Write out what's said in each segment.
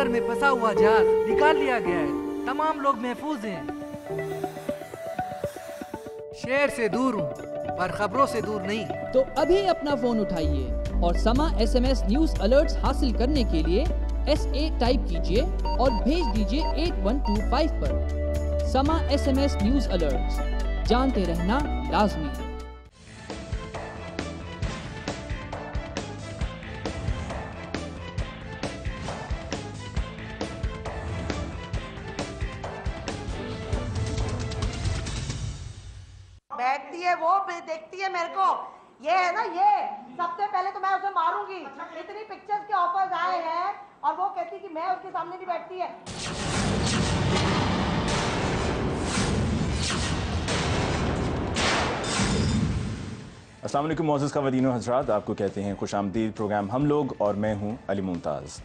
समंदर में फंसा हुआ जहाज निकाल लिया गया है। तमाम लोग महफूज हैं। शहर से दूर हूँ पर खबरों से दूर नहीं। तो अभी अपना फोन उठाइए और समा SMS न्यूज अलर्ट्स हासिल करने के लिए SA टाइप कीजिए और भेज दीजिए 8125 पर। समा SMS न्यूज अलर्ट्स, जानते रहना लाजमी है। बैठती है वो, देखती है मेरे को, ये है ना, ये सबसे पहले तो मैं उसे मारूंगी। इतनी पिक्चर्स के ऑफर्स आए हैं और वो कहती कि मैं उसके सामने नहीं बैठती है। अस्सलाम वालेकुम मोअज़्ज़ज़ ख़वातीन व हज़रात, आपको कहते हैं खुशामदीद प्रोग्राम हम लोग और मैं हूं अली मुमताज़।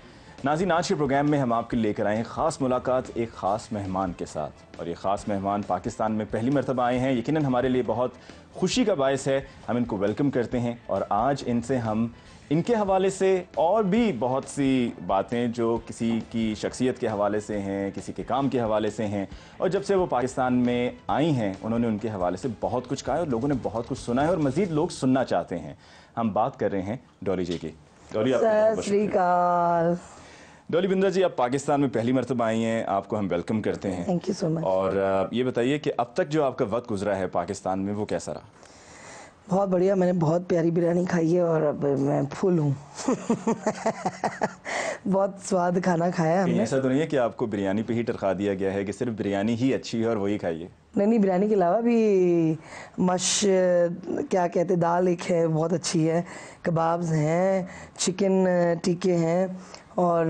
नाज़रीन, आज के प्रोग्राम में हम आपके लेकर आए हैं ख़ास मुलाकात एक ख़ास मेहमान के साथ, और ये ख़ास मेहमान पाकिस्तान में पहली मरतबा आए हैं। यकीनन हमारे लिए बहुत खुशी का बायस है, हम इनको वेलकम करते हैं और आज इनसे हम इनके हवाले से और भी बहुत सी बातें जो किसी की शख्सियत के हवाले से हैं, किसी के काम के हवाले से हैं, और जब से वो पाकिस्तान में आई हैं उन्होंने उनके हवाले से बहुत कुछ कहा है और लोगों ने बहुत कुछ सुना है और मज़ीद लोग सुनना चाहते हैं। हम बात कर रहे हैं डॉली जी की। डॉली, सत श्री अकाल। डॉली बिंद्रा जी, आप पाकिस्तान में पहली मरतबा आई हैं, आपको हम वेलकम करते हैं। Thank you so much. और ये बताइए कि अब तक जो आपका वक्त गुजरा है पाकिस्तान में वो कैसा रहा? बहुत बढ़िया, मैंने बहुत प्यारी बिरयानी खाई है और अब मैं फुल हूँ। बहुत स्वाद खाना खाया हमने। ऐसा तो नहीं है कि आपको बिरयानी पे ही टरखा दिया गया है कि सिर्फ बिरयानी ही अच्छी है और वही खाइए? नहीं, बिरयानी के अलावा भी क्या कहते, दाल एक है बहुत अच्छी है, कबाब्स हैं, चिकन टिक्के हैं और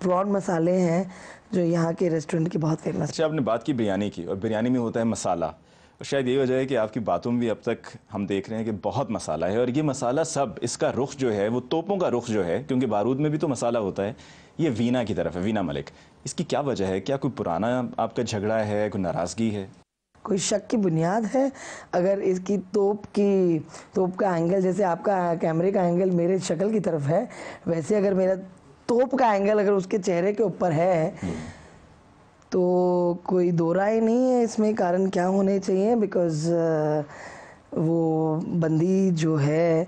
प्रॉन मसाले हैं जो यहाँ के रेस्टोरेंट के बहुत फेमस। अच्छा, आपने बात की बिरयानी की, और बिरयानी में होता है मसाला, और शायद यही वजह है कि आपकी बातों में भी अब तक हम देख रहे हैं कि बहुत मसाला है, और ये मसाला सब, इसका रुख जो है वो तोपों का रुख जो है, क्योंकि बारूद में भी तो मसाला होता है, ये वीना की तरफ है, वीना मलिक। इसकी क्या वजह है? क्या कोई पुराना आपका झगड़ा है, कोई नाराज़गी है? कोई शक की बुनियाद है? अगर इसकी तोप का एंगल, जैसे आपका कैमरे का एंगल मेरे शक्ल की तरफ है, वैसे अगर मेरा तोप का एंगल अगर उसके चेहरे के ऊपर है तो कोई दो राय नहीं है इसमें कारण क्या होने चाहिए। बिकॉज़ वो बंदी जो है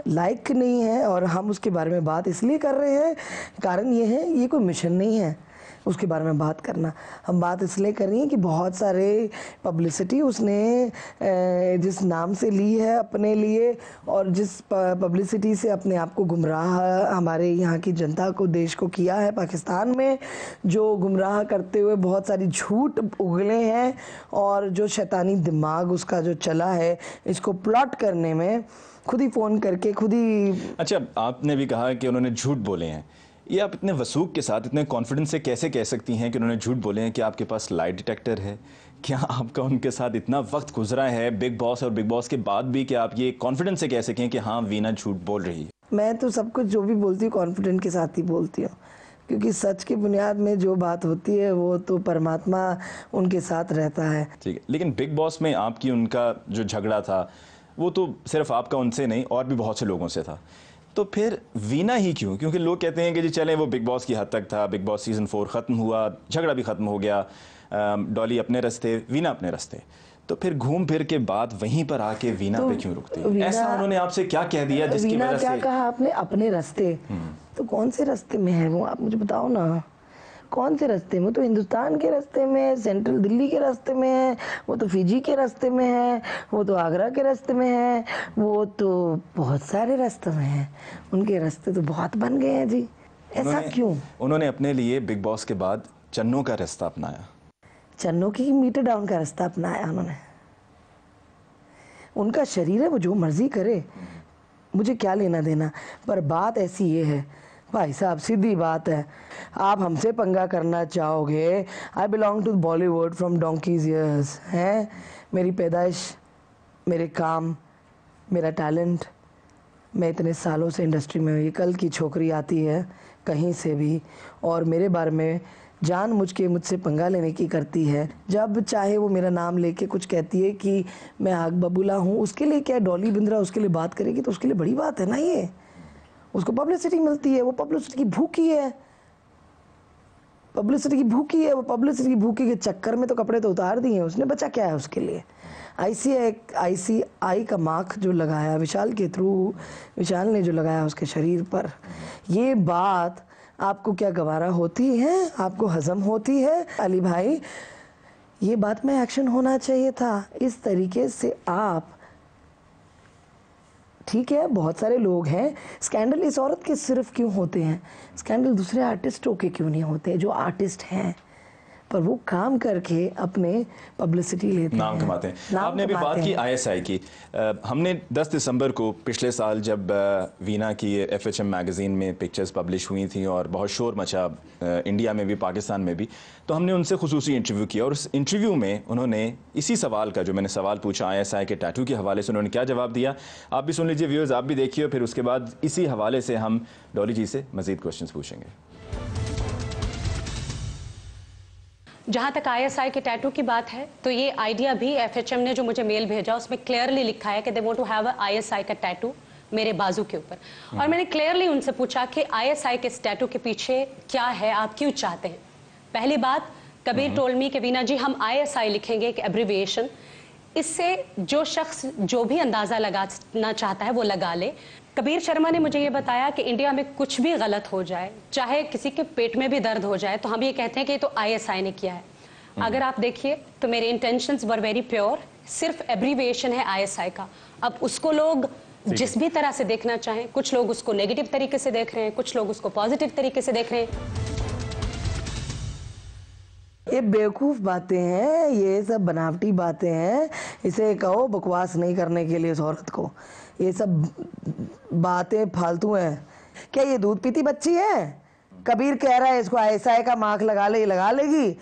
लायक नहीं है और हम उसके बारे में बात इसलिए कर रहे हैं, कारण ये है, ये कोई मिशन नहीं है उसके बारे में बात करना। हम बात इसलिए कर रही हैं कि बहुत सारे पब्लिसिटी उसने जिस नाम से ली है अपने लिए, और जिस पब्लिसिटी से अपने आप को गुमराह हमारे यहाँ की जनता को, देश को किया है पाकिस्तान में, जो गुमराह करते हुए बहुत सारी झूठ उगले हैं, और जो शैतानी दिमाग उसका जो चला है इसको प्लॉट करने में, खुद ही फ़ोन करके खुद ही। अच्छा, आपने भी कहा कि उन्होंने झूठ बोले हैं, ये आप इतने वसूख के साथ, इतने कॉन्फिडेंस से कैसे कह सकती हैं कि उन्होंने झूठ बोले हैं? कि आपके पास लाइट डिटेक्टर है? क्या आपका उनके साथ इतना वक्त गुजरा है बिग बॉस और बिग बॉस के बाद भी कि आप ये कॉन्फिडेंस से कह सकें कि हाँ, वीना झूठ बोल रही है? मैं तो सब कुछ जो भी बोलती हूँ कॉन्फिडेंट के साथ ही बोलती हूँ, क्योंकि सच की बुनियाद में जो बात होती है वो तो परमात्मा उनके साथ रहता है। ठीक है, लेकिन बिग बॉस में आपकी उनका जो झगड़ा था वो तो सिर्फ आपका उनसे नहीं और भी बहुत से लोगों से था, तो फिर वीना ही क्यों? क्योंकि लोग कहते हैं कि जी चलें, वो बिग बॉस की हद तक था, बिग बॉस सीज़न 4 ख़त्म हुआ, झगड़ा भी ख़त्म हो गया, डॉली अपने रास्ते, वीना अपने रास्ते, तो फिर घूम फिर के बाद वहीं पर आके वीना पे क्यों रुकती है? ऐसा उन्होंने आपसे क्या कह दिया जिसकी वजह से? क्या कहा आपने? अपने रास्ते? तो कौन से रास्ते में है वो, आप मुझे बताओ ना, कौन से रास्ते में? वो तो हिंदुस्तान के रास्ते में है, सेंट्रल दिल्ली के रास्ते में है, वो तो फिजी के रास्ते में है, वो तो आगरा के रास्ते में है, वो तो बहुत सारे रास्ते में है, उनके रास्ते तो बहुत बन गए हैं जी। ऐसा क्यों? उन्होंने अपने लिए बिग बॉस के बाद चन्नों का रास्ता अपनाया, चन्नों की मीटर डाउन का रास्ता अपनाया उन्होंने। उनका शरीर है, वो जो मर्जी करे, मुझे क्या लेना देना। पर बात ऐसी ये है भाई साहब, सीधी बात है, आप हमसे पंगा करना चाहोगे? I belong to Bollywood from donkey's years हैं, मेरी पैदाइश, मेरे काम, मेरा टैलेंट, मैं इतने सालों से इंडस्ट्री में हुई। कल की छोकरी आती है कहीं से भी और मेरे बारे में जान मुझसे पंगा लेने की करती है, जब चाहे वो मेरा नाम लेके कुछ कहती है कि मैं आग बबूला हूँ, उसके लिए क्या डॉली बिंद्रा उसके लिए बात करेगी? तो उसके लिए बड़ी बात है ना, ये उसको पब्लिसिटी मिलती है, वो पब्लिसिटी की भूखी है। पब्लिसिटी की भूखी है, वो पब्लिसिटी की भूखी के चक्कर में तो कपड़े तो उतार दिए हैं उसने, बचा क्या है उसके लिए। ICI का मार्क जो लगाया विशाल के थ्रू, विशाल ने जो लगाया उसके शरीर पर, ये बात आपको क्या गवारा होती है, आपको हजम होती है? अली भाई, ये बात में एक्शन होना चाहिए था। इस तरीके से आप, ठीक है बहुत सारे लोग हैं, स्कैंडल इस औरत के सिर्फ क्यों होते हैं, स्कैंडल दूसरे आर्टिस्टों के क्यों नहीं होते, जो आर्टिस्ट हैं पर वो काम करके अपने पब्लिसिटी लेते नाम हैं, कमाते हैं। नाम आपने अभी बात कमाते की हैं। ISI की। हमने 10 दिसंबर को पिछले साल जब वीना की FHM मैगज़ीन में पिक्चर्स पब्लिश हुई थी और बहुत शोर मचा इंडिया में भी पाकिस्तान में भी, तो हमने उनसे खुसूसी इंटरव्यू किया और उस इंटरव्यू में उन्होंने इसी सवाल का, जो मैंने सवाल पूछा ISI के टैटू के हवाले से, उन्होंने क्या जवाब दिया आप भी सुन लीजिए व्यूअर्स, आप भी देखिए, फिर उसके बाद इसी हवाले से हम डॉली जी से मज़ीद क्वेश्चंस पूछेंगे। जहाँ तक ISI के टैटू की बात है तो ये आइडिया भी FHM ने जो मुझे मेल भेजा उसमें क्लियरली लिखा है कि they want to have a ISI का टैटू मेरे बाजू के ऊपर। और मैंने क्लियरली उनसे पूछा कि ISI के इस टैटू के पीछे क्या है, आप क्यों चाहते हैं। पहली बात, कबीर टोल्ड मी कि वीना जी हम ISI लिखेंगे एक एब्रिविएशन, इससे जो शख्स जो भी अंदाज़ा लगाना चाहता है वो लगा ले। कबीर शर्मा ने मुझे ये बताया कि इंडिया में कुछ भी गलत हो जाए, चाहे किसी के पेट में भी दर्द हो जाए, तो हम ये कहते हैं कि ये तो ISI ने किया है। अगर आप देखिए तो मेरे इंटेंशंस वर वेरी प्योर, सिर्फ एब्रीविएशन है ISI का। अब उसको लोग जिस भी तरह से देखना चाहें, कुछ लोग उसको नेगेटिव तरीके से देख रहे हैं, कुछ लोग उसको पॉजिटिव तरीके से देख रहे हैं। ये बेवकूफ़ बातें हैं, ये सब बनावटी बातें हैं, इसे कहो बकवास नहीं करने के लिए इस औरत को। ये सब बातें फालतू हैं। क्या ये दूध पीती बच्ची है? कबीर कह रहा है इसको ISI का मार्क लगा ले, लगा लेगी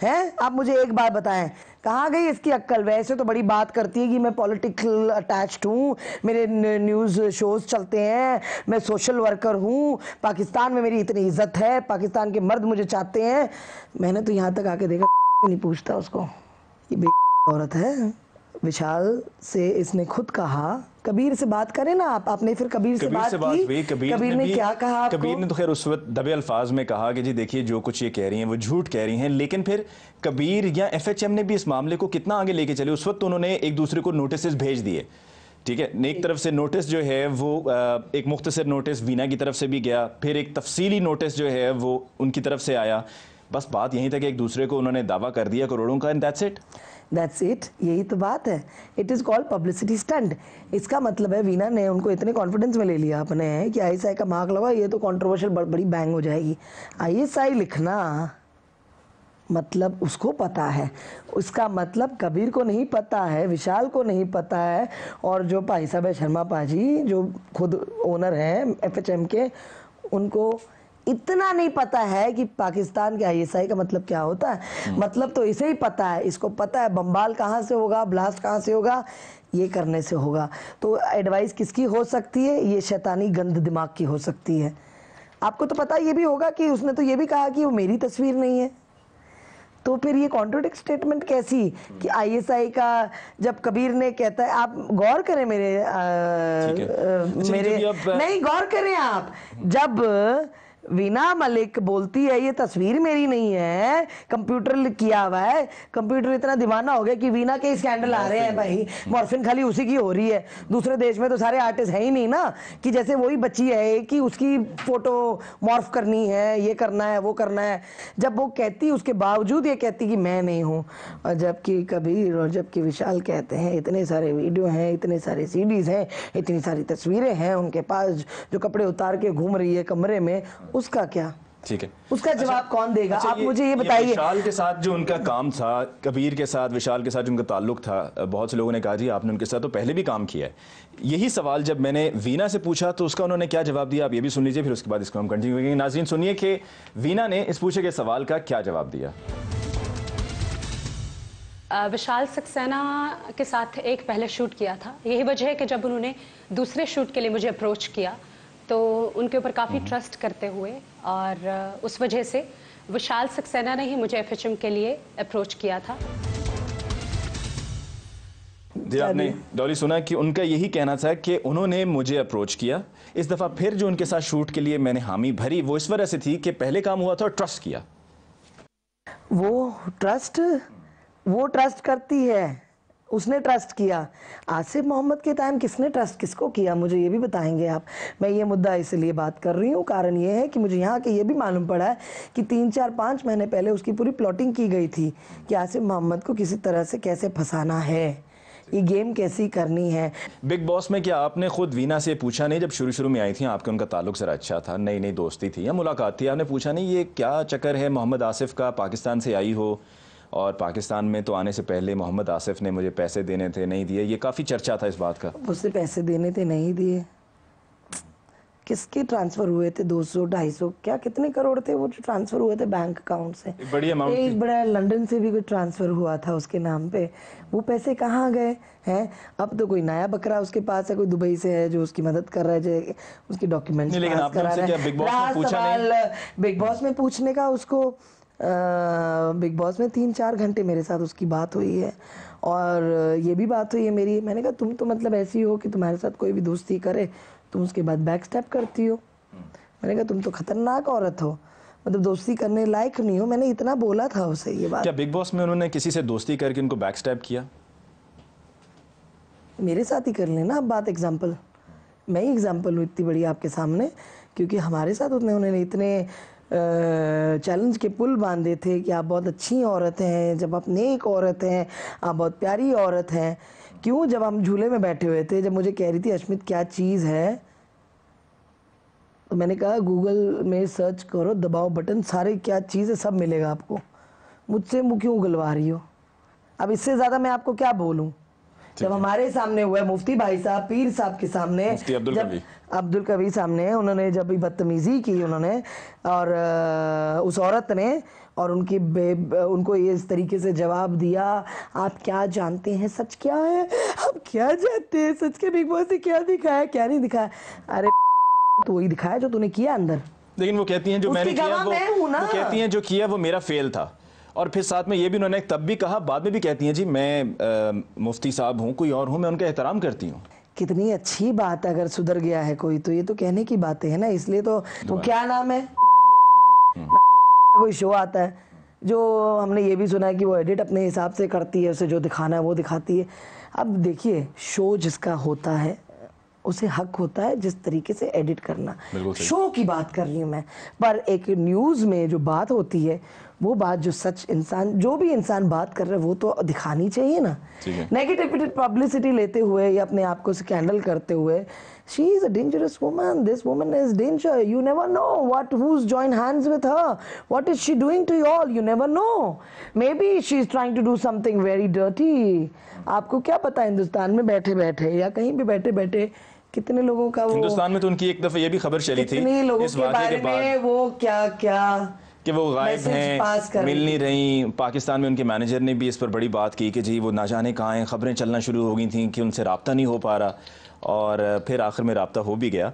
हैं? आप मुझे एक बात बताएं, कहाँ गई इसकी अक्ल? वैसे तो बड़ी बात करती है कि मैं पॉलिटिकल अटैच्ड हूँ, मेरे न्यूज़ शोज चलते हैं, मैं सोशल वर्कर हूँ, पाकिस्तान में मेरी इतनी इज्जत है, पाकिस्तान के मर्द मुझे चाहते हैं। मैंने तो यहाँ तक आके देखा नहीं पूछता उसको, ये बे औरत है। विशाल से इसने खुद कहा, कबीर से बात करें ना आप, आपने फिर कबीर से बात की, कबीर ने क्या कहा आपको? कबीर ने तो खैर उस वक्त दबे अल्फाज में कहा कि जी देखिए जो कुछ ये कह रही हैं वो झूठ कह रही हैं, लेकिन फिर कबीर या FHM ने भी इस मामले को कितना आगे लेके चले। उस वक्त तो उन्होंने एक दूसरे को नोटिस भेज दिए, ठीक है, एक तरफ से नोटिस जो है वो एक मुख्तसर नोटिस वीना की तरफ से भी गया, फिर एक तफसीली नोटिस जो है वो उनकी तरफ से आया। बस बात यहीं तक एक दूसरे को उन्होंने दावा कर दिया करोड़ों का, and that's it. That's it, यही तो बात है। It is called publicity stunt. इसका मतलब है वीना ने उनको इतने कॉन्फिडेंस में ले लिया अपने कि ISI का मार्क लगा, ये तो कंट्रोवर्शियल बड़ी बैंग हो जाएगी। ISI लिखना मतलब उसको पता है, उसका मतलब कबीर को नहीं पता है, विशाल को नहीं पता है, और जो भाई साहब शर्मा पाजी जो खुद ओनर हैं FHM के, उनको इतना नहीं पता है कि पाकिस्तान के ISI का मतलब क्या होता है। मतलब तो इसे ही पता है, इसको पता है बम्बाल कहाँ से होगा, ब्लास्ट कहाँ से होगा, ये करने से होगा। तो एडवाइस किसकी हो सकती है? ये शैतानी गंद दिमाग की हो सकती है। आपको तो पता ये भी होगा कि उसने तो ये भी कहा कि वो मेरी तस्वीर नहीं है, तो फिर ये कॉन्ट्रोडिक्ट स्टेटमेंट कैसी कि ISI का, जब कबीर ने कहता है, आप गौर करें मेरे नहीं गौर करें आप, जब वीना मलिक बोलती है ये तस्वीर मेरी नहीं है, कंप्यूटर किया हुआ है, कंप्यूटर इतना दीवाना हो गया कि वीना के स्कैंडल आ रहे हैं भाई, मॉर्फिन खाली उसी की हो रही है, दूसरे देश में तो सारे आर्टिस्ट हैं ही नहीं ना, कि जैसे वही बच्ची है कि उसकी फोटो मॉर्फ करनी है, ये करना है, वो करना है। जब वो कहती, उसके बावजूद ये कहती कि मैं नहीं हूँ, और जबकि कबीर और जबकि विशाल कहते हैं इतने सारे वीडियो हैं, इतने सारे CDs हैं, इतनी सारी तस्वीरें हैं उनके पास, जो कपड़े उतार के घूम रही है कमरे में, उसका क्या? ठीक है, उसका जवाब कौन देगा? अच्छा, आप मुझे ये बताइए। विशाल के साथ जो उनका काम था, कबीर के साथ, विशाल के साथ जो उनका ताल्लुक था, बहुत से लोगों ने कहा जी आपने उनके साथ तो पहले भी काम किया है। यही सवाल जब मैंने वीना से पूछा तो उसका उन्होंने क्या जवाब दिया, आप ये भी सुन लीजिए, फिर उसके बाद इसको हम कंटिन्यू करेंगे। नाज़रीन सुनिए कि वीना ने इस पूछे गए सवाल का क्या जवाब दिया। विशाल सक्सेना के साथ एक पहले शूट किया था, यही वजह है कि जब उन्होंने दूसरे शूट के लिए मुझे अप्रोच किया तो उनके ऊपर काफ़ी ट्रस्ट करते हुए, और उस वजह से विशाल सक्सेना ने ही मुझे FHM के लिए अप्रोच किया था। जी आपने डॉली सुना कि उनका यही कहना था कि उन्होंने मुझे अप्रोच किया। इस दफ़ा फिर जो उनके साथ शूट के लिए मैंने हामी भरी वो इस वजह से थी कि पहले काम हुआ था और ट्रस्ट किया, वो ट्रस्ट करती है, उसने ट्रस्ट किया। आसिफ मोहम्मद के टाइम किसने ट्रस्ट किसको किया, मुझे ये भी बताएंगे आप? मैं ये मुद्दा इसलिए बात कर रही हूँ, कारण ये है कि मुझे यहाँ के ये भी मालूम पड़ा है कि 3, 4, 5 महीने पहले उसकी पूरी प्लॉटिंग की गई थी कि आसिफ मोहम्मद को किसी तरह से कैसे फंसाना है, ये गेम कैसी करनी है। बिग बॉस में क्या आपने खुद वीना से पूछा नहीं, जब शुरू शुरू में आई थी आपके उनका ताल्लुक ज़रा अच्छा था, नई नई दोस्ती थी या मुलाकात थी, आपने पूछा नहीं ये क्या चक्कर है मोहम्मद आसिफ का, पाकिस्तान से आई हो और पाकिस्तान में तो आने से पहले मोहम्मद आसिफ ने मुझे पैसे देने थे, नहीं दिए, ये काफ़ी चर्चा था इस बात का। उससे पैसे देने थे, नहीं दिए। किसके ट्रांसफ़र हुए थे? 200, 250 क्या कितने करोड़ थे वो जो ट्रांसफ़र हुए थे बैंक अकाउंट से? बड़ी अमाउंट। एक बड़ा लंदन से भी कोई ट्रांसफ़र हुआ था उसके नाम पे, वो पैसे कहाँ गए हैं? अब तो कोई नया बकरा उसके पास है, कोई दुबई से है जो उसकी मदद कर रहा है, जो उसकी डॉक्यूमेंट्स पास करा रहा है। बिग बॉस में पूछने का उसको, बिग बॉस में 3-4 घंटे मेरे साथ उसकी बात हुई है और ये भी बात हुई है मेरी। मैंने कहा तुम तो मतलब ऐसी हो कि तुम्हारे साथ कोई भी दोस्ती करे तुम उसके बाद बैक स्टेप करती हो। मैंने कहा तुम तो खतरनाक औरत हो, मतलब दोस्ती करने लायक नहीं हो। मैंने इतना बोला था उसे ये बात। क्या बिग बॉस में उन्होंने किसी से दोस्ती करके उनको बैक स्टेप किया? मेरे साथ ही कर लेना अब बात, एग्जाम्पल मैं ही एग्जाम्पल हूँ इतनी बड़ी आपके सामने, क्योंकि हमारे साथ उन्होंने इतने चैलेंज के पुल बांधे थे कि आप बहुत अच्छी औरत हैं, जब आप नेक औरत हैं, आप बहुत प्यारी औरत हैं। क्यों? जब हम झूले में बैठे हुए थे, जब मुझे कह रही थी अश्मित क्या चीज़ है, तो मैंने कहा गूगल में सर्च करो, दबाओ बटन, सारे क्या चीज़ है सब मिलेगा आपको। मुझसे मुँह क्यों उगलवा रही हो? अब इससे ज़्यादा मैं आपको क्या बोलूँ? जब हमारे सामने हुआ मुफ्ती भाई साहब, पीर साहब के सामने, अब्दुल कबीर सामने उन्होंने जब बदतमीज़ी की उन्होंने और उस औरत ने और उनको ये इस तरीके से जवाब दिया, आप क्या जानते हैं सच क्या है? आप क्या जानते हैं सच के? बिग बॉस ने क्या दिखाया क्या नहीं दिखाया? अरे तो वही दिखाया जो तूने किया अंदर। लेकिन वो कहती हैं जो मैंने किया वो कहती हैं जो किया वो मेरा फेल था। और फिर साथ में ये भी उन्होंने तब भी कहा, बाद में भी कहती हैं जी मैं मुफ्ती साहब हूँ, कोई और हूँ, मैं उनका एहतराम करती हूँ। कितनी अच्छी बात है, अगर सुधर गया है कोई तो ये तो कहने की बातें है ना। इसलिए तो क्या नाम है, नादिया खान का कोई शो आता है जो हमने ये भी सुना है कि वो एडिट अपने हिसाब से करती है, उसे जो दिखाना है वो दिखाती है। अब देखिए शो जिसका होता है उसे हक होता है जिस तरीके से एडिट करना। शो की बात कर रही हूँ मैं, पर एक न्यूज़ में जो बात होती है वो बात जो सच इंसान, जो भी इंसान बात कर रहा है वो तो दिखानी चाहिए ना। नेगेटिव पब्लिसिटी लेते हुए या अपने आप को स्कैंडल करते हुए, she is a dangerous woman, this woman is danger, you never know what who's joined hands with her, what is she doing to you all, you never know, maybe she is trying to do something very dirty। आपको क्या पता हिंदुस्तान में बैठे बैठे या कहीं भी बैठे बैठे कितने लोगों का वो, हिंदुस्तान में तो उनकी एक दफा ये भी खबर चली थी इस वाक़े के बाद वो क्या कि वो गायब हैं, मिल नहीं रही। पाकिस्तान में उनके मैनेजर ने भी इस पर बड़ी बात की कि जी वो ना जाने कहाँ हैं, खबरें चलना शुरू हो गई थी कि उनसे रब्ता नहीं हो पा रहा और फिर आखिर में रब्ता हो भी गया।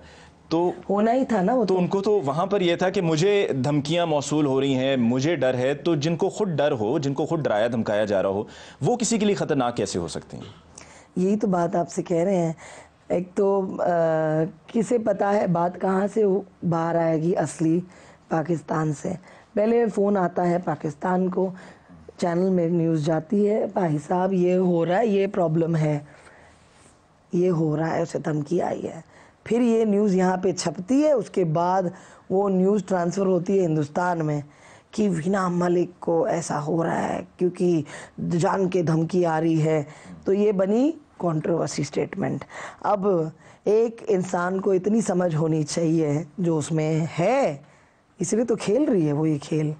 तो होना ही था ना वो तो उनको तो वहाँ पर यह था कि मुझे धमकियाँ मौसूल हो रही हैं, मुझे डर है। तो जिनको खुद डर हो, जिनको खुद डराया धमकाया जा रहा हो, वो किसी के लिए ख़तरनाक कैसे हो सकती हैं? यही तो बात आपसे कह रहे हैं। एक तो किसे पता है बात कहाँ से बाहर आएगी असली, पाकिस्तान से। पहले फ़ोन आता है पाकिस्तान को, चैनल में न्यूज़ जाती है, भाई साहब ये हो रहा है, ये प्रॉब्लम है, ये हो रहा है, उसे धमकी आई है। फिर ये न्यूज़ यहाँ पे छपती है, उसके बाद वो न्यूज़ ट्रांसफ़र होती है हिंदुस्तान में कि वीना मलिक को ऐसा हो रहा है क्योंकि जान के धमकी आ रही है। तो ये बनी कंट्रोवर्सी स्टेटमेंट। अब एक इंसान को इतनी समझ होनी चाहिए जो उसमें है, इसलिए तो खेल रही है वो ये खेल।